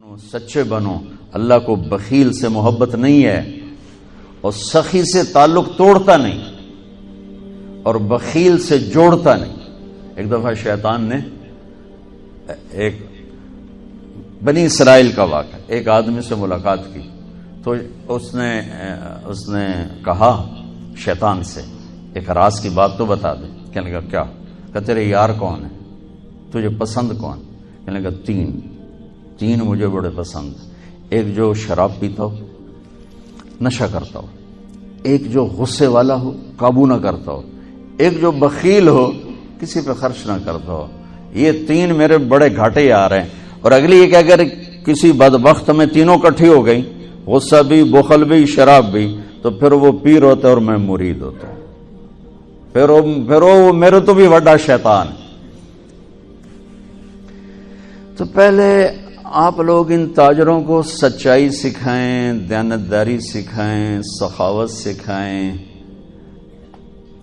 سچے بنو. اللہ کو بخیل سے محبت نہیں ہے اور سخی سے تعلق توڑتا نہیں اور بخیل سے جوڑتا نہیں. ایک دفعہ شیطان نے ایک بنی اسرائیل کا واقعہ، ایک آدمی سے ملاقات کی تو اس نے کہا شیطان سے ایک راز کی بات تو بتا دے. کہنے لگا کیا؟ کہ تیرے یار کون ہے، تجھے پسند کون؟ کہنے لگا تین مجھے بڑے پسند. ایک جو شراب پیتا ہو، نشہ کرتا ہو، ایک جو غصے والا ہو، قابو نہ کرتا ہو، ایک جو بخیل ہو، کسی پہ خرچ نہ کرتا ہو. یہ تین میرے بڑے گھاٹے آ رہے ہیں. اور اگلی یہ کہ اگر کسی بدبخت میں تینوں کٹھی ہو گئی، غصہ بھی، بخل بھی، شراب بھی، تو پھر وہ پیر ہوتا ہے اور میں مرید ہوتا ہوں. پھر وہ میرے تو بھی بڑا شیطان. تو پہلے آپ لوگ ان تاجروں کو سچائی سکھائیں، دیانتداری سکھائیں، سخاوت سکھائیں،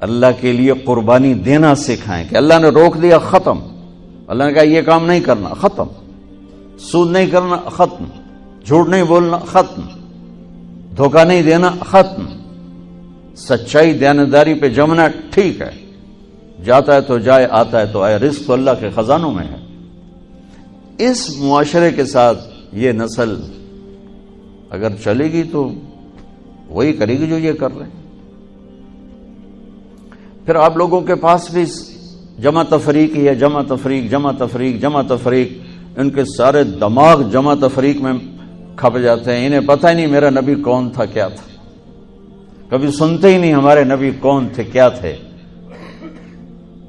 اللہ کے لیے قربانی دینا سکھائیں. کہ اللہ نے روک دیا، ختم. اللہ نے کہا یہ کام نہیں کرنا، ختم. سود نہیں کرنا، ختم. جھوٹ نہیں بولنا، ختم. دھوکہ نہیں دینا، ختم. سچائی دیانتداری پہ جمنا ٹھیک ہے، جاتا ہے تو جائے، آتا ہے تو آئے. رزق تو اللہ کے خزانوں میں ہے. اس معاشرے کے ساتھ یہ نسل اگر چلے گی تو وہی کرے گی جو یہ کر رہے ہیں. پھر آپ لوگوں کے پاس بھی جمع تفریق ہی ہے، جمع تفریق. ان کے سارے دماغ جمع تفریق میں کھپ جاتے ہیں. انہیں پتہ ہی نہیں میرا نبی کون تھا، کیا تھا. کبھی سنتے ہی نہیں ہمارے نبی کون تھے، کیا تھے.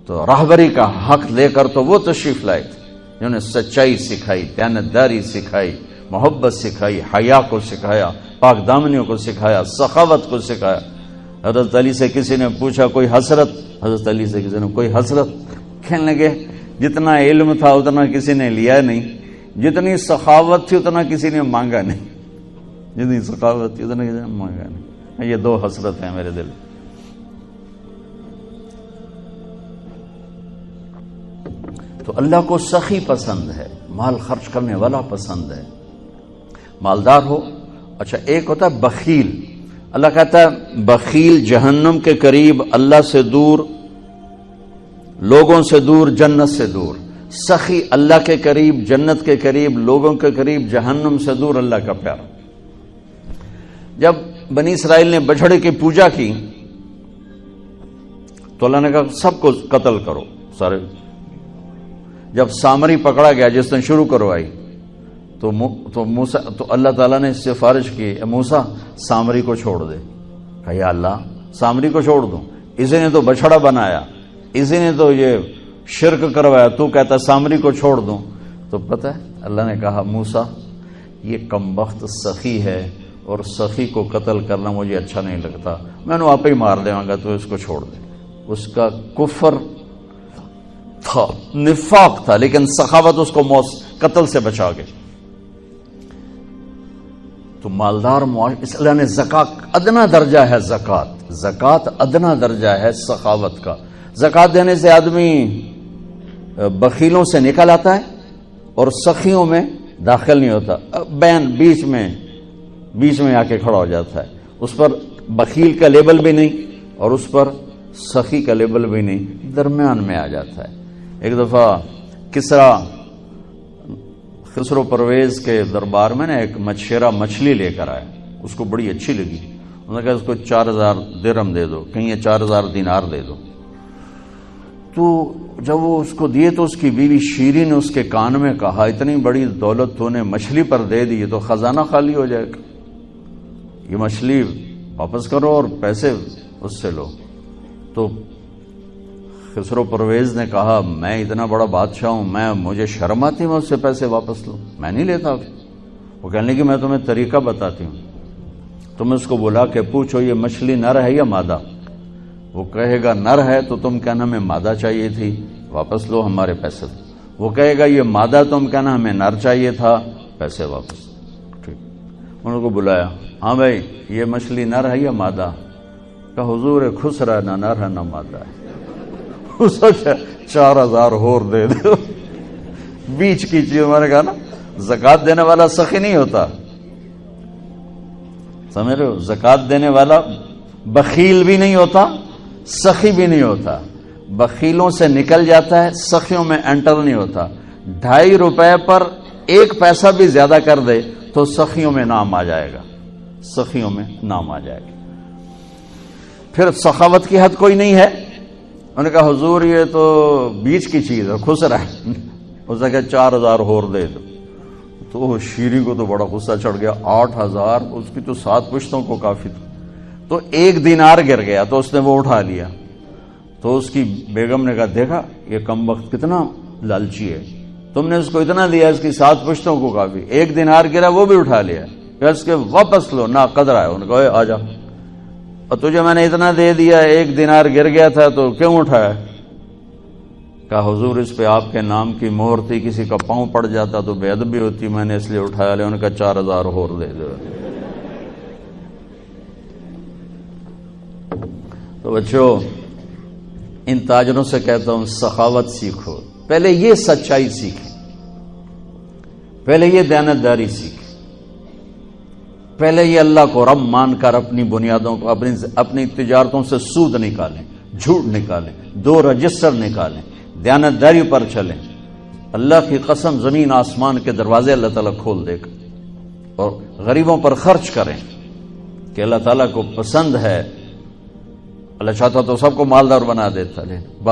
تو راہبری کا حق لے کر تو وہ تشریف لائے تھے جنہوں نے سچائی سکھائی، دیانتداری سکھائی، محبت سکھائی، حیا کو سکھایا، پاک دامنیوں کو سکھایا، سخاوت کو سکھایا. حضرت علی سے کسی نے پوچھا کوئی حسرت، حضرت علی سے کسی نے کوئی حسرت. کہنے لگے جتنا علم تھا اتنا کسی نے لیا نہیں، جتنی سخاوت تھی اتنا کسی نے مانگا نہیں، جتنی سخاوت تھی اتنا کسی نے مانگا نہیں. یہ دو حسرت ہیں میرے دل. تو اللہ کو سخی پسند ہے، مال خرچ کرنے والا پسند ہے، مالدار ہو. اچھا ایک ہوتا ہے بخیل. اللہ کہتا ہے بخیل جہنم کے قریب، اللہ سے دور، لوگوں سے دور، جنت سے دور. سخی اللہ کے قریب، جنت کے قریب، لوگوں کے قریب، جہنم سے دور، اللہ کا پیار. جب بنی اسرائیل نے بچھڑے کی پوجا کی تو اللہ نے کہا سب کو قتل کرو سارے. جب سامری پکڑا گیا جس نے شروع کروائی تو اللہ تعالیٰ نے سفارش کی موسیٰ سامری کو چھوڑ دے. کہا یا اللہ سامری کو چھوڑ دوں؟ اسی نے تو بچھڑا بنایا، اسی نے تو یہ شرک کروایا، تو کہتا سامری کو چھوڑ دوں؟ تو پتہ ہے اللہ نے کہا موسیٰ یہ کمبخت سخی ہے اور سخی کو قتل کرنا مجھے اچھا نہیں لگتا، میں نے آپ ہی مار دوں گا، تو اس کو چھوڑ دے. اس کا کفر تھا، نفاق تھا، لیکن سخاوت اس کو قتل سے بچا گئی. تو مالدار اس اللہ نے زکات ادنا درجہ ہے، زکات ادنا درجہ ہے سخاوت کا. زکات دینے سے آدمی بخیلوں سے نکل آتا ہے اور سخیوں میں داخل نہیں ہوتا، بین بیچ میں آ کے کھڑا ہو جاتا ہے. اس پر بخیل کا لیبل بھی نہیں اور اس پر سخی کا لیبل بھی نہیں، درمیان میں آ جاتا ہے. ایک دفعہ خسرو پرویز کے دربار میں نے ایک مچھیرا مچھلی لے کر آیا. اس کو بڑی اچھی لگی. انہوں نے کہا اس کو 4000 درہم دے دو، کہیں 4000 دینار دے دو. تو جب وہ اس کو دیے تو اس کی بیوی شیری نے اس کے کان میں کہا اتنی بڑی دولت تو نے مچھلی پر دے دی، تو خزانہ خالی ہو جائے گا، یہ مچھلی واپس کرو اور پیسے اس سے لو. تو خسرو پرویز نے کہا میں اتنا بڑا بادشاہ ہوں، مجھے شرم آتی میں اس سے پیسے واپس لوں، میں نہیں لیتا. وہ کہنے لگی میں تمہیں طریقہ بتاتی ہوں. تم اس کو بلا کے پوچھو یہ مچھلی نر ہے یا مادہ. وہ کہے گا نر ہے تو تم کہنا ہمیں مادہ چاہیے تھی، واپس لو ہمارے پیسے. وہ کہے گا یہ مادہ، تم کہنا ہمیں نر چاہیے تھا، پیسے واپس. ٹھیک. انہوں کو بلایا، ہاں بھائی یہ مچھلی نر ہے یا مادہ؟ کہ حضور خسرا نہ نر ہے نہ مادہ ہے. 4000 اور دے دو. بیچ کی چیز. میں نے کہا نا زکات دینے والا سخی نہیں ہوتا، سمجھ رہے ہو؟ زکات دینے والا بخیل بھی نہیں ہوتا، سخی بھی نہیں ہوتا، بخیلوں سے نکل جاتا ہے، سخیوں میں انٹر نہیں ہوتا۔ 2.5 روپے پر 1 پیسہ بھی زیادہ کر دے تو سخیوں میں نام آ جائے گا، سخیوں میں نام آ جائے گا۔ پھر سخاوت کی حد کوئی نہیں ہے۔ انہوں نے کہا حضور یہ تو بیچ کی چیز ہے، خسرا ہے۔ اس نے کہا 4000 اور دے دو۔ تو شیریں کو تو بڑا غصہ چڑھ گیا، 8000 اس کی تو 7 پشتوں کو کافی تھا۔ تو 1 دینار گر گیا تو اس نے وہ اٹھا لیا۔ تو اس کی بیگم نے کہا دیکھا یہ کم وقت کتنا لالچی ہے، تم نے اس کو اتنا دیا، اس کی 7 پشتوں کو کافی، 1 دینار گرا وہ بھی اٹھا لیا، کہ اس کے واپس لو، نہ قدر آئے۔ انہوں نے کہا آ جا، اور تجھے میں نے اتنا دے دیا، 1 دینار گر گیا تھا تو کیوں اٹھایا؟ کہا حضور اس پہ آپ کے نام کی مہر تھی، کسی کا پاؤں پڑ جاتا تو بے ادبی ہوتی، میں نے اس لیے اٹھایا لیا۔ انہوں نے کہا 4000 اور دے دو۔ تو بچوں ان تاجروں سے کہتا ہوں سخاوت سیکھو، پہلے یہ سچائی سیکھیں، پہلے یہ دیانتداری سیکھیں، پہلے یہ اللہ کو رب مان کر اپنی بنیادوں کو، اپنی تجارتوں سے سود نکالیں، جھوٹ نکالیں، 2 رجسٹر نکالیں، دیانتداری پر چلیں۔ اللہ کی قسم زمین آسمان کے دروازے اللہ تعالیٰ کھول دے گا، اور غریبوں پر خرچ کریں کہ اللہ تعالیٰ کو پسند ہے۔ اللہ چاہتا تو سب کو مالدار بنا دیتا، لیکن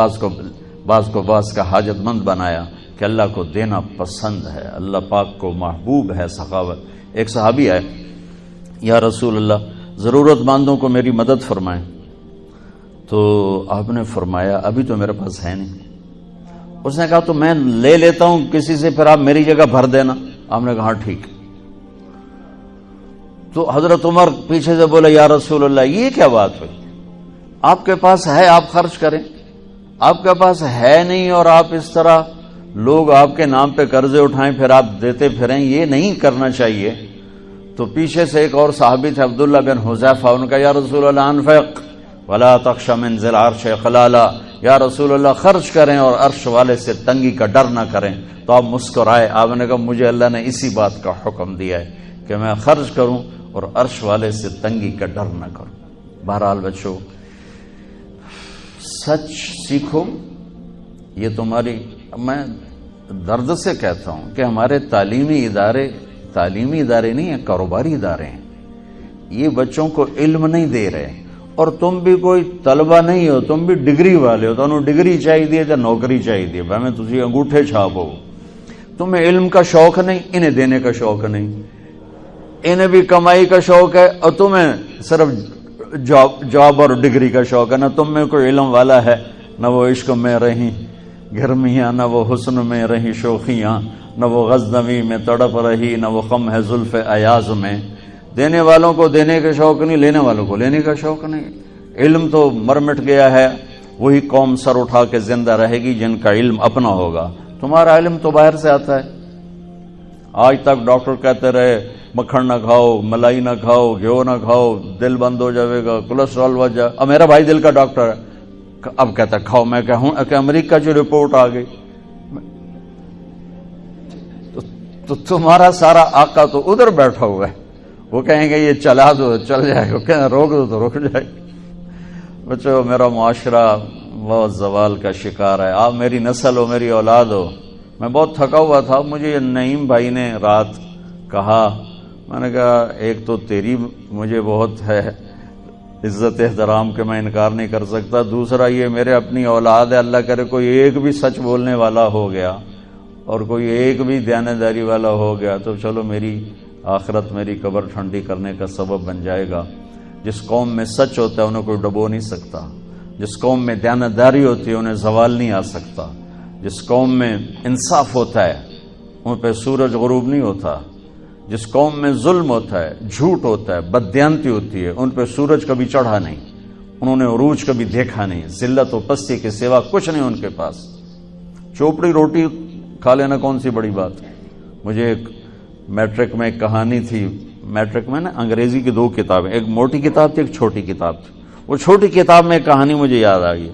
بعض کو کا حاجت مند بنایا کہ اللہ کو دینا پسند ہے، اللہ پاک کو محبوب ہے سخاوت۔ ایک صحابی آئے، یا رسول اللہ ضرورت مندوں کو میری مدد فرمائیں۔ تو آپ نے فرمایا ابھی تو میرے پاس ہے نہیں۔ اس نے کہا تو میں لے لیتا ہوں کسی سے، پھر آپ میری جگہ بھر دینا۔ آپ نے کہا ہاں ٹھیک۔ تو حضرت عمر پیچھے سے بولے یا رسول اللہ یہ کیا بات ہوئی، آپ کے پاس ہے آپ خرچ کریں، آپ کے پاس ہے نہیں اور آپ اس طرح لوگ آپ کے نام پہ قرضے اٹھائیں پھر آپ دیتے پھریں، یہ نہیں کرنا چاہیے۔ تو پیچھے سے ایک اور صحابی تھے عبداللہ بن حذیفہ، ان کا یا رسول اللہ انفق ولا تخش من ذی العرش خلالا، یا رسول اللہ خرچ کریں اور عرش والے سے تنگی کا ڈر نہ کریں۔ تو آپ مسکرائے، آپ نے کہا مجھے اللہ نے اسی بات کا حکم دیا ہے کہ میں خرچ کروں اور عرش والے سے تنگی کا ڈر نہ کروں۔ بہرحال بچوں سچ سیکھو، یہ تمہاری، میں درد سے کہتا ہوں کہ ہمارے تعلیمی ادارے نہیں ہیں، کاروباری ادارے ہیں۔ یہ بچوں کو علم نہیں دے رہے، اور تم بھی کوئی طلبہ نہیں ہو، تم بھی ڈگری والے ہو، تو انہوں ڈگری چاہیے یا نوکری چاہیے، میں تجھے انگوٹھے چھاپ ہو۔ تمہیں علم کا شوق نہیں، انہیں دینے کا شوق نہیں، انہیں بھی کمائی کا شوق ہے اور تمہیں صرف جاب اور ڈگری کا شوق ہے۔ نہ تم میں کوئی علم والا ہے، نہ وہ عشق میں رہی گرمیاں، نہ وہ حسن میں رہی شوخیاں، نہ وہ غزنوی میں تڑپ رہی، نہ وہ غم ہے زلف ایاز میں۔ دینے والوں کو دینے کا شوق نہیں، لینے والوں کو لینے کا شوق نہیں۔ علم تو مر مٹ گیا ہے، وہی قوم سر اٹھا کے زندہ رہے گی جن کا علم اپنا ہوگا۔ تمہارا علم تو باہر سے آتا ہے۔ آج تک ڈاکٹر کہتے رہے مکھن نہ کھاؤ، ملائی نہ کھاؤ، گھیو نہ کھاؤ، دل بند ہو جائے گا، کولیسٹرول بڑھ جائے۔ اب میرا بھائی دل کا ڈاکٹر ہے، اب کہتا ہے کھاؤ۔ میں کہوں کہ امریکہ جو رپورٹ آ گئی، تو تمہارا سارا آقا تو ادھر بیٹھا ہوا ہے، وہ کہیں گے یہ چلا دو چل جائے گا، کہیں روک دو تو رک جائے گا۔ بچوں میرا معاشرہ بہت زوال کا شکار ہے، آپ میری نسل ہو، میری اولاد ہو۔ میں بہت تھکا ہوا تھا، مجھے نعیم بھائی نے رات کہا، میں نے کہا ایک تو تیری مجھے بہت ہے عزت احترام کہ میں انکار نہیں کر سکتا، دوسرا یہ میرے اپنی اولاد ہے، اللہ کرے کوئی ایک بھی سچ بولنے والا ہو گیا اور کوئی ایک بھی دیانتداری والا ہو گیا تو چلو میری آخرت، میری قبر ٹھنڈی کرنے کا سبب بن جائے گا۔ جس قوم میں سچ ہوتا ہے انہیں کوئی ڈبو نہیں سکتا، جس قوم میں دیانتداری ہوتی ہے انہیں زوال نہیں آ سکتا، جس قوم میں انصاف ہوتا ہے ان پہ سورج غروب نہیں ہوتا، جس قوم میں ظلم ہوتا ہے، جھوٹ ہوتا ہے، بددیانتی ہوتی ہے، ان پہ سورج کبھی چڑھا نہیں، انہوں نے عروج کبھی دیکھا نہیں، ذلت و پستی کے سوا کچھ نہیں ان کے پاس۔ چوپڑی روٹی کھا لینا کون سی بڑی بات۔ مجھے ایک میٹرک میں ایک کہانی تھی، میٹرک میں نا انگریزی کی 2 کتابیں، ایک موٹی کتاب تھی ایک چھوٹی کتاب تھی، وہ چھوٹی کتاب میں ایک کہانی مجھے یاد آ گئی۔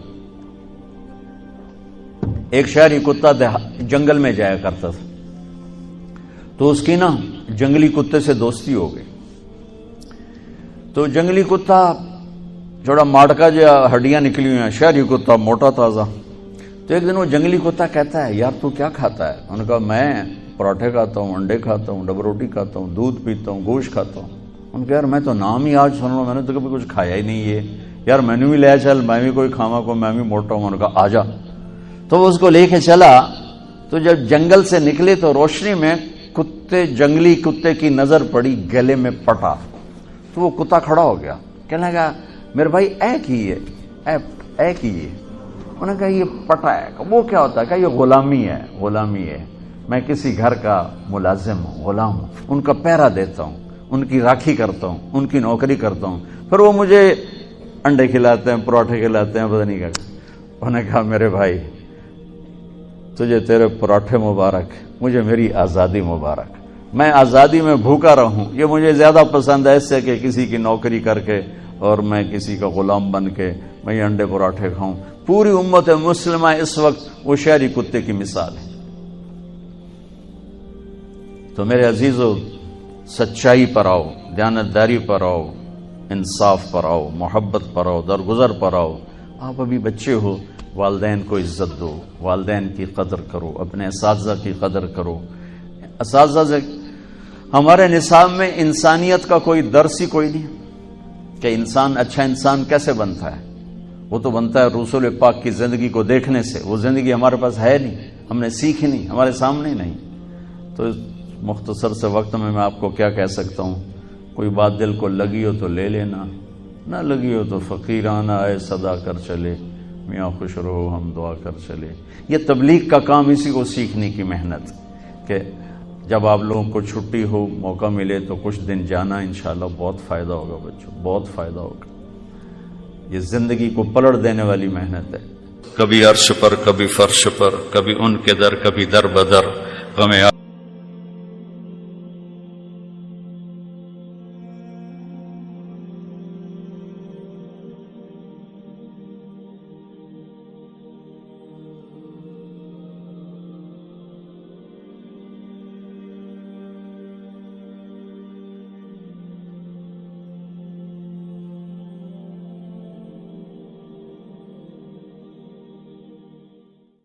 ایک شہری کتا جنگل میں جایا کرتا تھا، تو اس کی نا جنگلی کتے سے دوستی ہو گئی. تو جنگلی کتا جوڑا ماٹکا جو ہڈیاں نکلی ہوئی ہیں، شہری کتا موٹا تازہ. تو ایک دن وہ جنگلی کتا کہتا ہے یار تو کیا کھاتا ہے؟ انہوں نے کہا میں پراٹھے کھاتا ہوں، انڈے کھاتا ہوں، ڈبل روٹی کھاتا ہوں، دودھ پیتا ہوں، گوشت کھاتا ہوں. ان کہ یار میں تو نام ہی آج سن رہا ہوں، میں نے تو کبھی کچھ کھایا ہی نہیں ہے یار، میں نے بھی لے چل، میں بھی کوئی کھاوا کو، میں بھی موٹا ہوں. انہوں نے کہا آ جا. تو وہ اس کو لے کے چلا. تو جب جنگل سے نکلے تو روشنی میں جنگلی کتے کی نظر پڑی گلے میں پٹا. تو وہ کتا کھڑا ہو گیا، کہنے لگا میرے بھائی اے کیے. انہوں نے کہا یہ پٹا ہے. وہ کیا ہوتا ہے؟ کہ یہ غلامی ہے. میں کسی گھر کا ملازم ہوں، غلام ہوں، ان کا پہرا دیتا ہوں، ان کی راکھی کرتا ہوں، ان کی نوکری کرتا ہوں، پھر وہ مجھے انڈے کھلاتے ہیں، پراٹھے کھلاتے ہیں، پتہ نہیں کیا. انہوں نے کہا میرے بھائی تجھے تیرے پراٹھے مبارک، مجھے میری آزادی مبارک. میں آزادی میں بھوکا رہوں، یہ مجھے زیادہ پسند ہے اس سے کہ کسی کی نوکری کر کے اور میں کسی کا غلام بن کے میں یہ انڈے پراٹھے کھاؤں. پوری امت مسلمہ اس وقت وہ شہری کتے کی مثال ہے. تو میرے عزیزو، سچائی پر آؤ، دیانتداری پر آؤ، انصاف پر آؤ، محبت پر آؤ، درگزر پر آؤ. آپ ابھی بچے ہو، والدین کو عزت دو، والدین کی قدر کرو، اپنے اساتذہ کی قدر کرو. اساتذہ سے ہمارے نصاب میں انسانیت کا کوئی درس ہی کوئی نہیں کہ انسان اچھا انسان کیسے بنتا ہے. وہ تو بنتا ہے رسول پاک کی زندگی کو دیکھنے سے. وہ زندگی ہمارے پاس ہے نہیں، ہم نے سیکھی نہیں، ہمارے سامنے نہیں. تو مختصر سے وقت میں آپ کو کیا کہہ سکتا ہوں؟ کوئی بات دل کو لگی ہو تو لے لینا، نہ لگی ہو تو فقیرانہ آئے صدا کر چلے، میاں خوش رہو ہم دعا کر چلے. یہ تبلیغ کا کام اسی کو سیکھنے کی محنت کہ جب آپ لوگوں کو چھٹی ہو، موقع ملے تو کچھ دن جانا، انشاءاللہ بہت فائدہ ہوگا بچوں، بہت فائدہ ہوگا. یہ زندگی کو پلٹ دینے والی محنت ہے. کبھی عرش پر، کبھی فرش پر، کبھی ان کے در، کبھی در بدر. غم